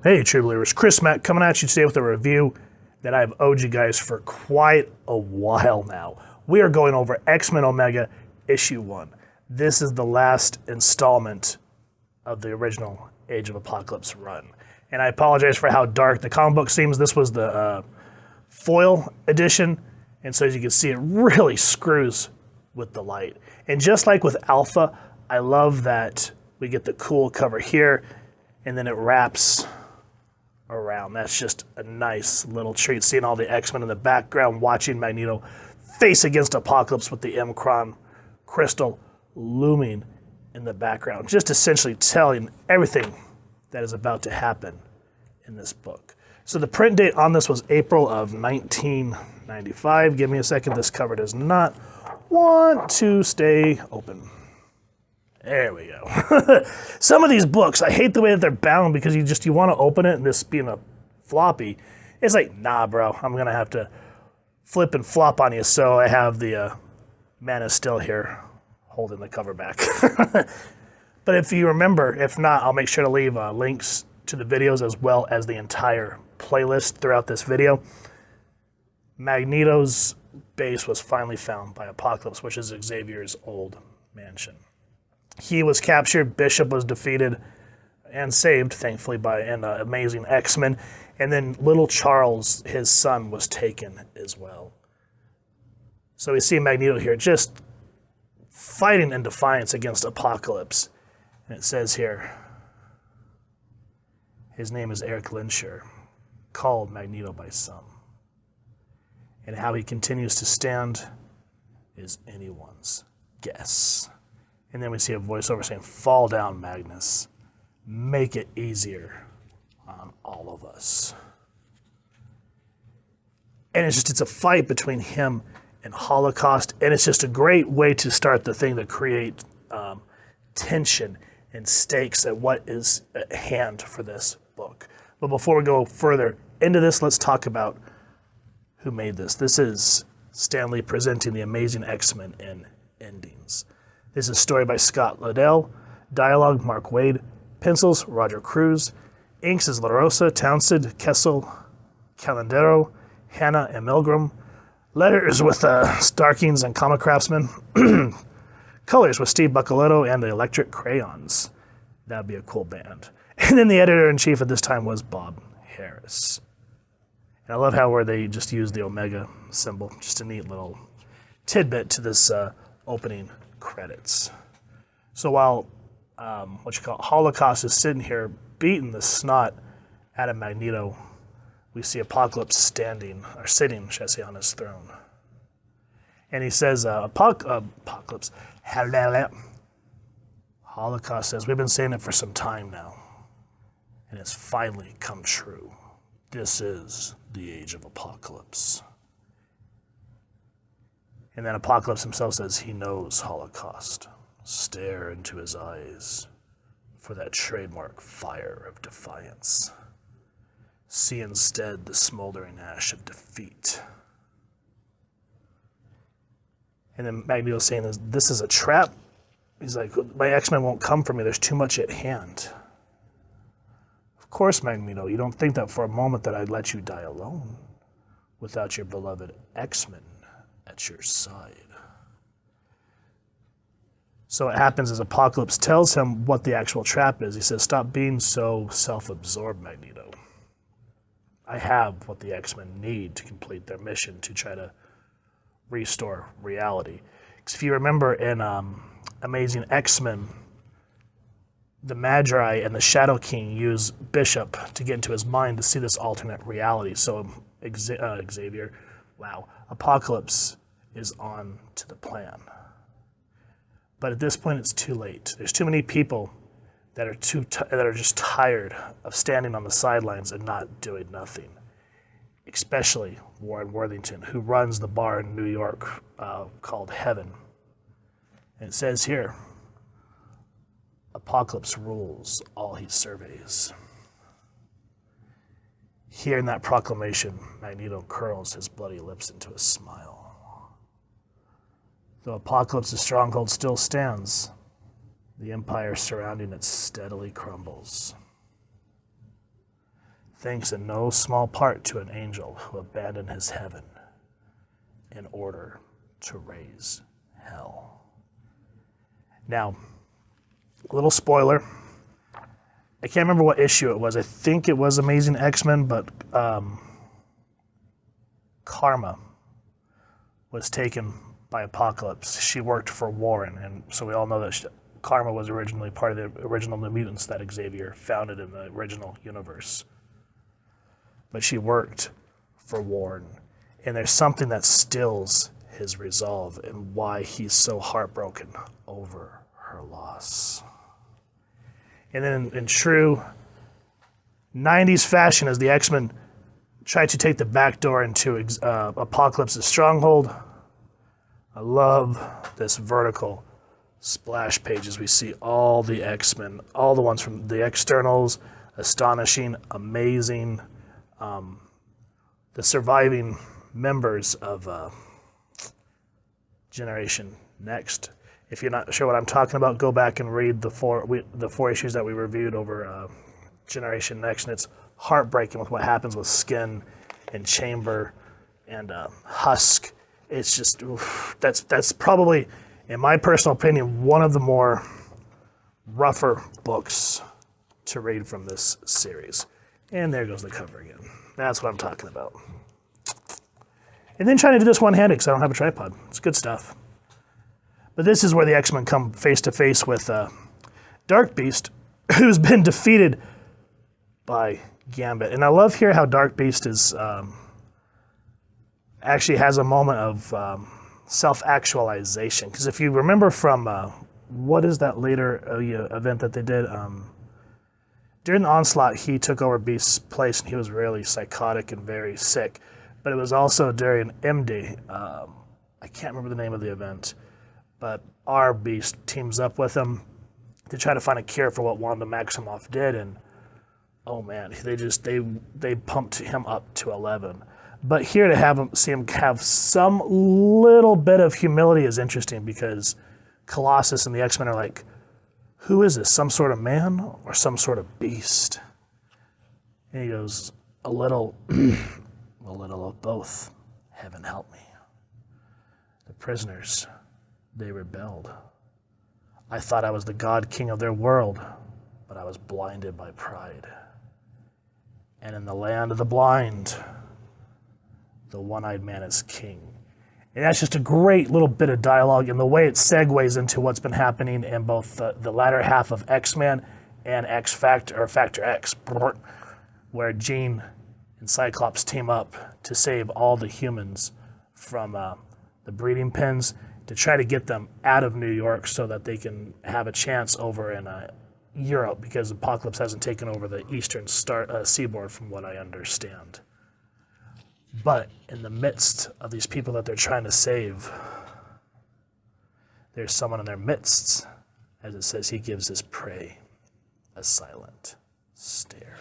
Hey, True Believers, Chris Mack coming at you today with a review that I've owed you guys for quite a while now. We are going over X-Men Omega Issue 1. This is the last installment of the original Age of Apocalypse run. And I apologize for how dark the comic book seems. This was the foil edition, and so as you can see, it really screws with the light. And just like with Alpha, I love that we get the cool cover here, and then it wraps around. That's just a nice little treat, seeing all the X-Men in the background, watching Magneto face against Apocalypse with the M-Cron crystal looming in the background, just essentially telling everything that is about to happen in this book. So the print date on this was April of 1995. Give me a second, this cover does not want to stay open. There we go. Some of these books, I hate the way that they're bound because you want to open it and this being a floppy. It's like, nah, bro, I'm going to have to flip and flop on you. So I have the Man is Still here holding the cover back. But if you remember, if not, I'll make sure to leave links to the videos as well as the entire playlist throughout this video. Magneto's base was finally found by Apocalypse, which is Xavier's old mansion. He was captured, Bishop was defeated and saved, thankfully, by an amazing X-Men. And then little Charles, his son, was taken as well. So we see Magneto here just fighting in defiance against Apocalypse. And it says here, his name is Eric Lensher, called Magneto by some. And how he continues to stand is anyone's guess. And then we see a voiceover saying, fall down, Magnus. Make it easier on all of us. And it's a fight between him and Holocaust. And it's just a great way to start the thing to create tension and stakes at what is at hand for this book. But before we go further into this, let's talk about who made this. This is Stan Lee presenting the Amazing X-Men in Endings. This is a story by Scott Liddell, dialogue Mark Waid, pencils Roger Cruz, inks is La Rosa, Townsend, Kessel, Calandero, Hanna, and Milgram, letters with Starkings and Comic Craftsman, colors with Steve Buccoletto and the Electric Crayons. That'd be a cool band. And then the editor-in-chief at this time was Bob Harris. And I love how where they just use the Omega symbol, just a neat little tidbit to this opening credits. So while Holocaust is sitting here beating the snot out of Magneto, we see Apocalypse sitting, should I say, on his throne. And he says, Apocalypse, Holocaust says, we've been saying it for some time now, and it's finally come true. This is the Age of Apocalypse. And then Apocalypse himself says he knows Holocaust. Stare into his eyes for that trademark fire of defiance. See instead the smoldering ash of defeat. And then Magneto's saying, this is a trap. He's like, my X-Men won't come for me. There's too much at hand. Of course, Magneto, you don't think that for a moment that I'd let you die alone without your beloved X-Men at your side. So what happens is Apocalypse tells him what the actual trap is. He says, stop being so self-absorbed, Magneto. I have what the X-Men need to complete their mission to try to restore reality. Because if you remember in Amazing X-Men, the Magi and the Shadow King use Bishop to get into his mind to see this alternate reality. So Apocalypse is on to the plan. But at this point, it's too late. There's too many people that are just tired of standing on the sidelines and not doing nothing. Especially Warren Worthington, who runs the bar in New York called Heaven. And it says here, Apocalypse rules all he surveys. Here in that proclamation, Magneto curls his bloody lips into a smile. Though Apocalypse's stronghold still stands, the empire surrounding it steadily crumbles. thanks in no small part to an angel who abandoned his heaven in order to raise hell. Now, a little spoiler. I can't remember what issue it was. I think it was Amazing X-Men, but Karma was taken by Apocalypse. She worked for Warren, and so we all know that Karma was originally part of the original New Mutants that Xavier founded in the original universe. But she worked for Warren, and there's something that stills his resolve and why he's so heartbroken over her loss. And then in true 90s fashion, as the X-Men try to take the back door into Apocalypse's stronghold, I love this vertical splash page as we see all the X-Men, all the ones from the externals, astonishing, amazing, the surviving members of Generation Next. If you're not sure what I'm talking about, go back and read the four issues that we reviewed over Generation Next, and it's heartbreaking with what happens with Skin and Chamber and Husk. It's just, that's probably, in my personal opinion, one of the more rougher books to read from this series. And there goes the cover again. That's what I'm talking about. And then trying to do this one-handed because I don't have a tripod. It's good stuff. But this is where the X-Men come face-to-face with Dark Beast, who's been defeated by Gambit. And I love here how Dark Beast is actually has a moment of self-actualization. Because if you remember from, what is that later event that they did? During the Onslaught, he took over Beast's place, and he was really psychotic and very sick. But it was also during MD. I can't remember the name of the event. But our Beast teams up with him to try to find a cure for what Wanda Maximoff did, and oh man, they pumped him up to 11. But here to see him have some little bit of humility is interesting because Colossus and the X-Men are like, who is this? Some sort of man or some sort of beast? And he goes, a little of both. Heaven help me. The prisoners, they rebelled. I thought I was the god king of their world, but I was blinded by pride. And in the land of the blind, the one-eyed man is king. And that's just a great little bit of dialogue, and the way it segues into what's been happening in both the latter half of X-Men and X-Factor, or Factor X, where Jean and Cyclops team up to save all the humans from the breeding pens to try to get them out of New York so that they can have a chance over in Europe, because Apocalypse hasn't taken over the eastern seaboard from what I understand. But in the midst of these people that they're trying to save, there's someone in their midst, as it says, he gives his prey a silent stare.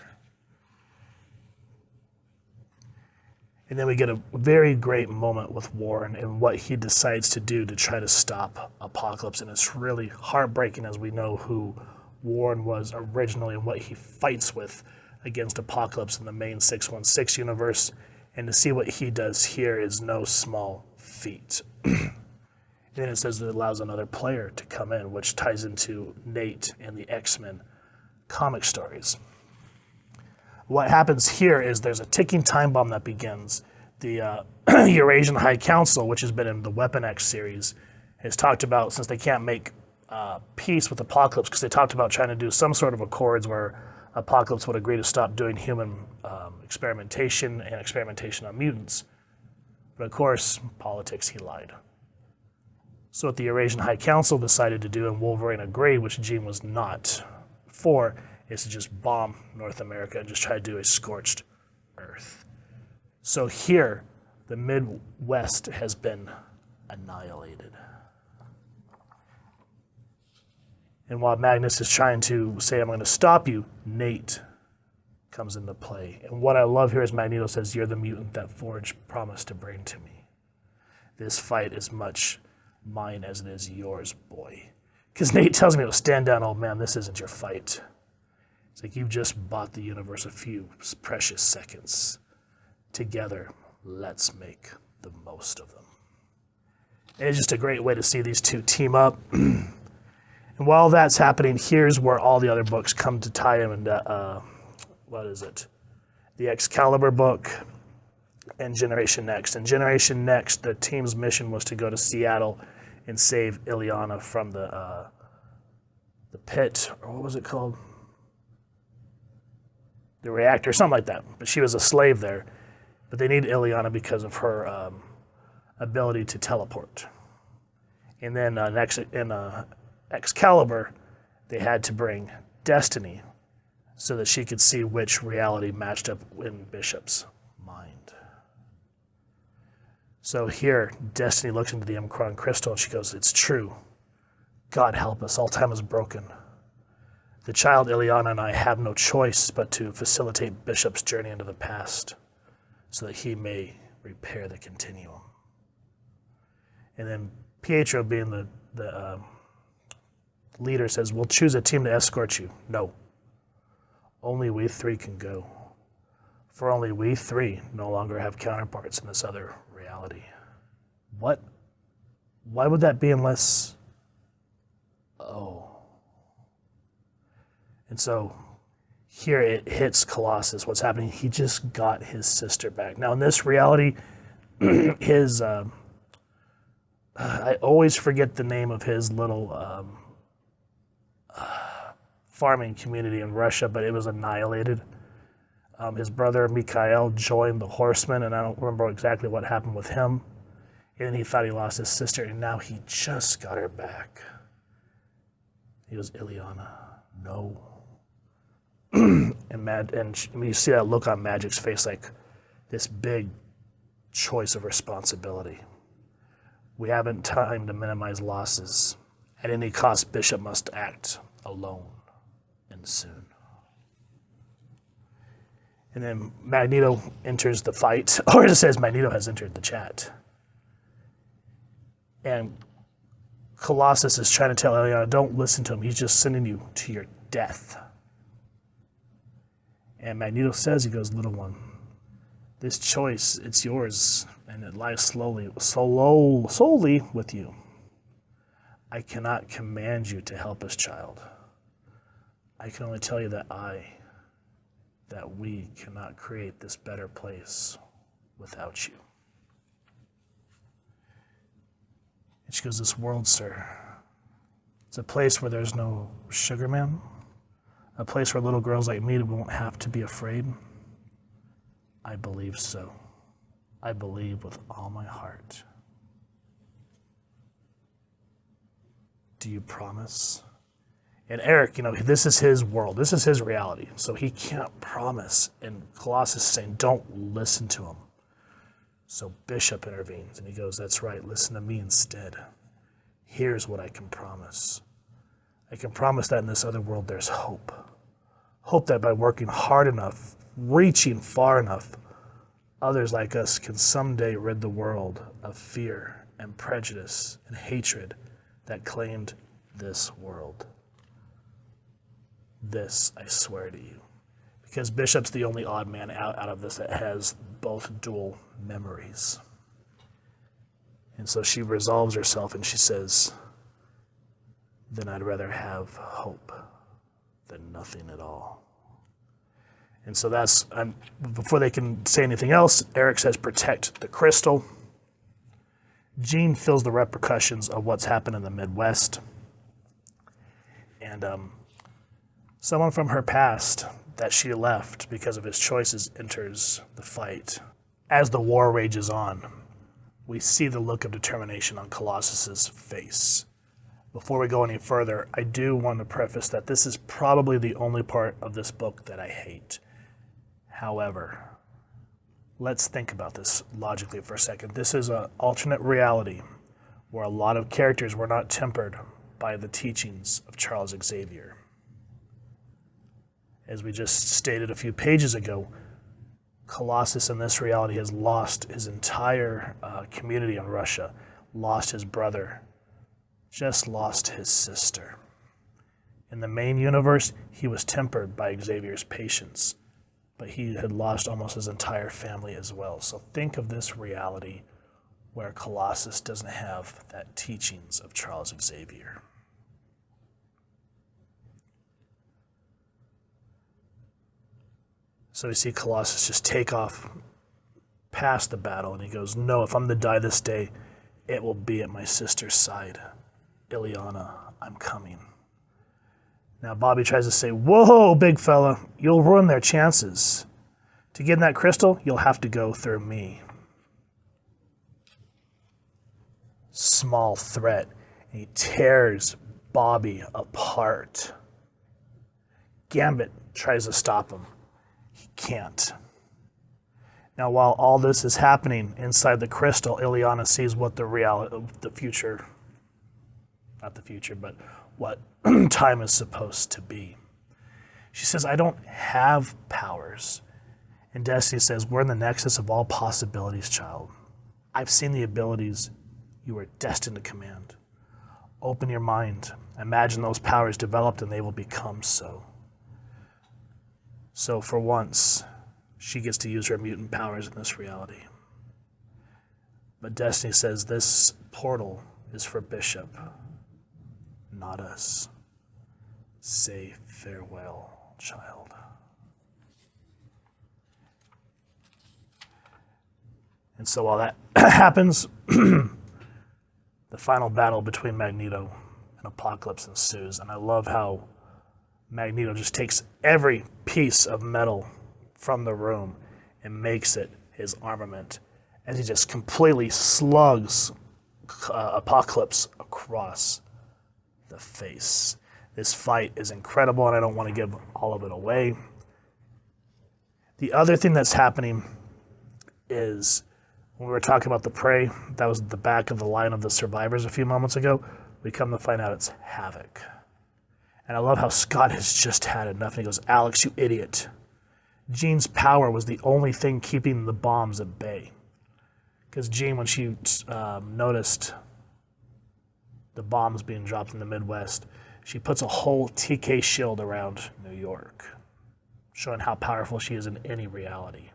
And then we get a very great moment with Warren and what he decides to do to try to stop Apocalypse. And it's really heartbreaking as we know who Warren was originally and what he fights with against Apocalypse in the main 616 universe. And to see what he does here is no small feat. And then it says that it allows another player to come in, which ties into Nate and the X-Men comic stories. What happens here is there's a ticking time bomb that begins. The Eurasian High Council, which has been in the Weapon X series, has talked about, since they can't make peace with Apocalypse, because they talked about trying to do some sort of accords where Apocalypse would agree to stop doing human experimentation and experimentation on mutants. But of course, politics, he lied. So what the Eurasian High Council decided to do, and Wolverine agreed, which Jean was not for, is to just bomb North America and just try to do a scorched earth. So here, the Midwest has been annihilated. And while Magnus is trying to say, I'm going to stop you, Nate comes into play. And what I love here is Magneto says, you're the mutant that Forge promised to bring to me. This fight is much mine as it is yours, boy. Because Nate tells me, stand down, old man, this isn't your fight. It's like you've just bought the universe a few precious seconds. Together, let's make the most of them. And it's just a great way to see these two team up. And while that's happening, here's where all the other books come to tie them into, what is it? The Excalibur book and Generation Next. In Generation Next, the team's mission was to go to Seattle and save Illyana from the pit, or what was it called? The reactor, something like that. But she was a slave there. But they need Illyana because of her ability to teleport. And then in Excalibur, they had to bring Destiny so that she could see which reality matched up in Bishop's mind. So here, Destiny looks into the Omicron crystal and she goes, "It's true. God help us, all time is broken. The child Illyana and I have no choice but to facilitate Bishop's journey into the past so that he may repair the continuum." And then Pietro, being the leader, says, "We'll choose a team to escort you." "No. Only we three can go. For only we three no longer have counterparts in this other reality." What? Why would that be unless... Oh. And so here it hits Colossus. What's happening? He just got his sister back. Now in this reality, his... I always forget the name of his little farming community in Russia, but it was annihilated. His brother Mikhail joined the Horsemen, and I don't remember exactly what happened with him. And he thought he lost his sister, and now he just got her back. He goes, "Illyana, no." And you see that look on Magic's face, like this big choice of responsibility. We haven't time to minimize losses. At any cost, Bishop must act alone and soon. And then Magneto enters the fight, or it says Magneto has entered the chat. And Colossus is trying to tell Illyana, don't listen to him. He's just sending you to your death. And Magneto says, he goes, "Little one, this choice, it's yours, and it lies solely with you. I cannot command you to help us, child. I can only tell you that we cannot create this better place without you." And she goes, "This world, sir, it's a place where there's no sugar man, a place where little girls like me won't have to be afraid. I believe so. I believe with all my heart. Do you promise?" And Eric, this is his world. This is his reality. So he can't promise. And Colossus is saying, don't listen to him. So Bishop intervenes and he goes, "That's right. Listen to me instead. Here's what I can promise. I can promise that in this other world there's hope. Hope that by working hard enough, reaching far enough, others like us can someday rid the world of fear and prejudice and hatred that claimed this world. This I swear to you." Because Bishop's the only odd man out of this that has both dual memories. And so she resolves herself and she says, "Then I'd rather have hope than nothing at all." And so that's, before they can say anything else, Eric says, "Protect the crystal." Jean feels the repercussions of what's happened in the Midwest. And someone from her past that she left because of his choices enters the fight. As the war rages on, we see the look of determination on Colossus's face. Before we go any further, I do want to preface that this is probably the only part of this book that I hate. However, let's think about this logically for a second. This is an alternate reality where a lot of characters were not tempered by the teachings of Charles Xavier. As we just stated a few pages ago, Colossus in this reality has lost his entire community in Russia, lost his brother, just lost his sister. In the main universe, he was tempered by Xavier's patience, but he had lost almost his entire family as well. So think of this reality where Colossus doesn't have that teachings of Charles Xavier. So we see Colossus just take off past the battle, and he goes, no, if I'm to die this day, it will be at my sister's side. Illyana, I'm coming. Now Bobby tries to say, whoa, big fella, you'll ruin their chances. To get in that crystal, you'll have to go through me. Small threat, and he tears Bobby apart. Gambit tries to stop him. He can't. Now, while all this is happening inside the crystal, Illyana sees what the reality of the future, not the future, but what time is supposed to be. She says, I don't have powers. And Destiny says, we're in the nexus of all possibilities, child. I've seen the abilities you are destined to command. Open your mind. Imagine those powers developed and they will become so. So for once, she gets to use her mutant powers in this reality. But Destiny says this portal is for Bishop, not us. Say farewell, child. And so while that happens, the final battle between Magneto and Apocalypse ensues. And I love how Magneto just takes every piece of metal from the room and makes it his armament as he just completely slugs Apocalypse across the face. This fight is incredible, and I don't want to give all of it away. The other thing that's happening is when we were talking about the prey, that was the back of the line of the survivors a few moments ago, we come to find out it's Havoc. And I love how Scott has just had enough, and he goes, Alex, you idiot. Jean's power was the only thing keeping the bombs at bay. Because Jean, when she noticed the bombs being dropped in the Midwest, she puts a whole TK shield around New York, showing how powerful she is in any reality.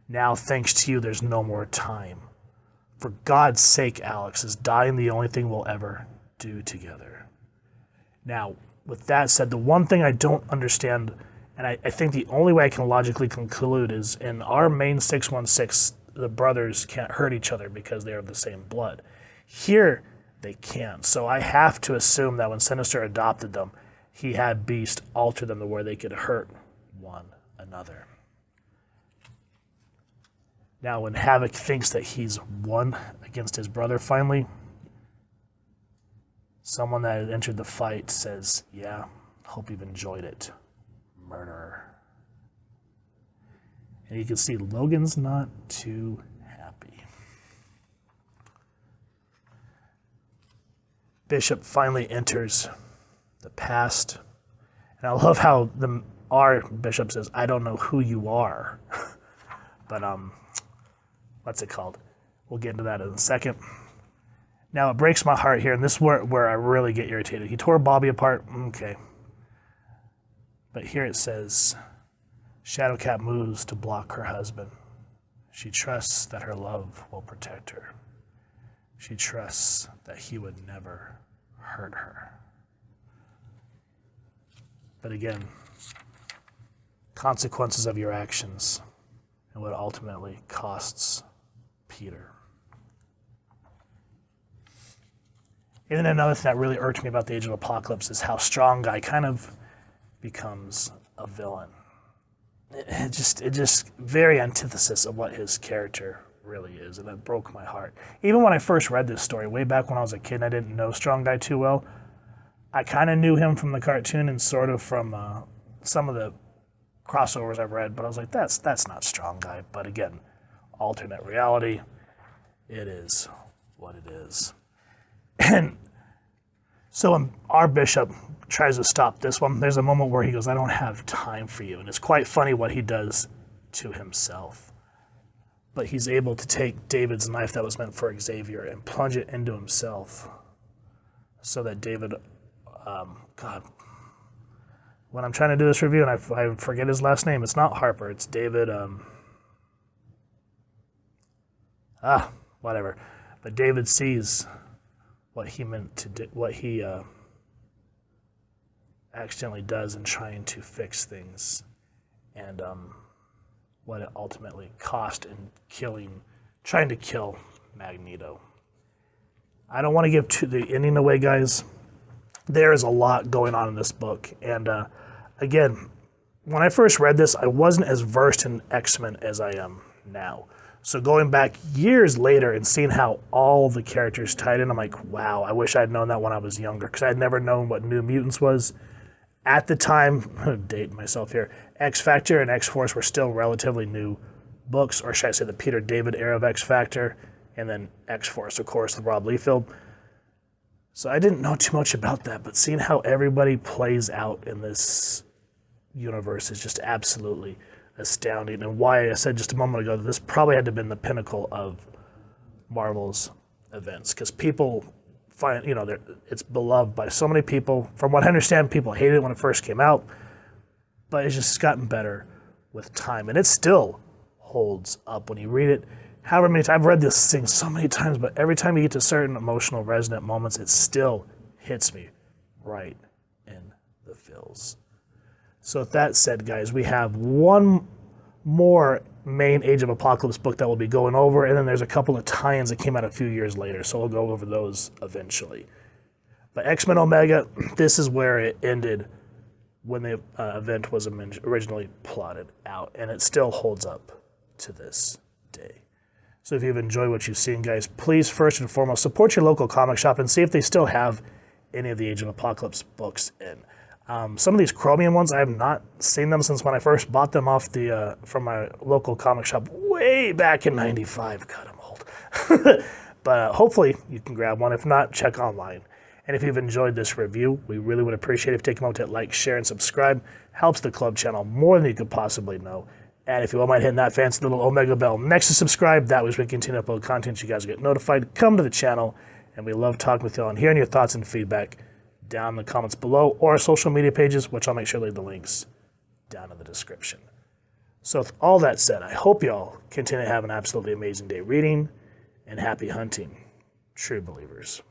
Now, thanks to you, there's no more time. For God's sake, Alex, is dying the only thing we'll ever do together? Now, with that said, the one thing I don't understand, and I think the only way I can logically conclude is in our main 616, the brothers can't hurt each other because they're of the same blood. Here, they can. So I have to assume that when Sinister adopted them, he had Beast alter them to where they could hurt one another. Now, when Havoc thinks that he's won against his brother finally, someone that had entered the fight says, yeah, hope you've enjoyed it, murderer. And you can see Logan's not too happy. Bishop finally enters the past. And I love how our Bishop says, I don't know who you are. But, what's it called? We'll get into that in a second. Now, it breaks my heart here, and this is where I really get irritated. He tore Bobby apart, okay. But here it says, Shadowcat moves to block her husband. She trusts that her love will protect her. She trusts that he would never hurt her. But again, consequences of your actions and what ultimately costs Peter. And then another thing that really irked me about the Age of Apocalypse is how Strong Guy kind of becomes a villain. It just very antithesis of what his character really is, and it broke my heart. Even when I first read this story, way back when I was a kid and I didn't know Strong Guy too well, I kind of knew him from the cartoon and sort of from some of the crossovers I've read, but I was like, that's not Strong Guy. But again, alternate reality, it is what it is. And so our Bishop tries to stop this one. There's a moment where he goes, I don't have time for you. And it's quite funny what he does to himself. But he's able to take David's knife that was meant for Xavier and plunge it into himself so that David God, when I'm trying to do this review and I forget his last name, it's not Harper, it's David, whatever. But David sees what he meant to do, what he accidentally does in trying to fix things, and what it ultimately cost in trying to kill Magneto. I don't want to give the ending away, guys. There is a lot going on in this book, and again, when I first read this, I wasn't as versed in X-Men as I am now. So going back years later and seeing how all the characters tied in, I'm like, wow, I wish I'd known that when I was younger, because I'd never known what New Mutants was. At the time, I'm dating myself here, X-Factor and X-Force were still relatively new books, or should I say the Peter David era of X-Factor, and then X-Force, of course, the Rob Liefeld. So I didn't know too much about that, but seeing how everybody plays out in this universe is just absolutely astounding, and why I said just a moment ago that this probably had to have been the pinnacle of Marvel's events, because people find, it's beloved by so many people. From what I understand, people hated it when it first came out, but it's just gotten better with time, and it still holds up when you read it. However many times, I've read this thing so many times, but every time you get to certain emotional resonant moments, it still hits me right in the feels. So with that said, guys, we have one more main Age of Apocalypse book that we'll be going over, and then there's a couple of tie-ins that came out a few years later, so we'll go over those eventually. But X-Men Omega, this is where it ended when the event was originally plotted out, and it still holds up to this day. So if you've enjoyed what you've seen, guys, please first and foremost support your local comic shop and see if they still have any of the Age of Apocalypse books in. Some of these Chromium ones, I have not seen them since when I first bought them off from my local comic shop way back in '95. God, I'm old. But hopefully you can grab one. If not, check online. And if you've enjoyed this review, we really would appreciate it if you take a moment to like, share, and subscribe. Helps the club channel more than you could possibly know. And if you won't mind hitting that fancy little Omega bell next to subscribe, that way we continue to upload content, you guys will get notified. Come to the channel, and we love talking with you all and hearing your thoughts and feedback down in the comments below, or our social media pages, which I'll make sure to leave the links down in the description. So with all that said, I hope you all continue to have an absolutely amazing day reading, and happy hunting, true believers.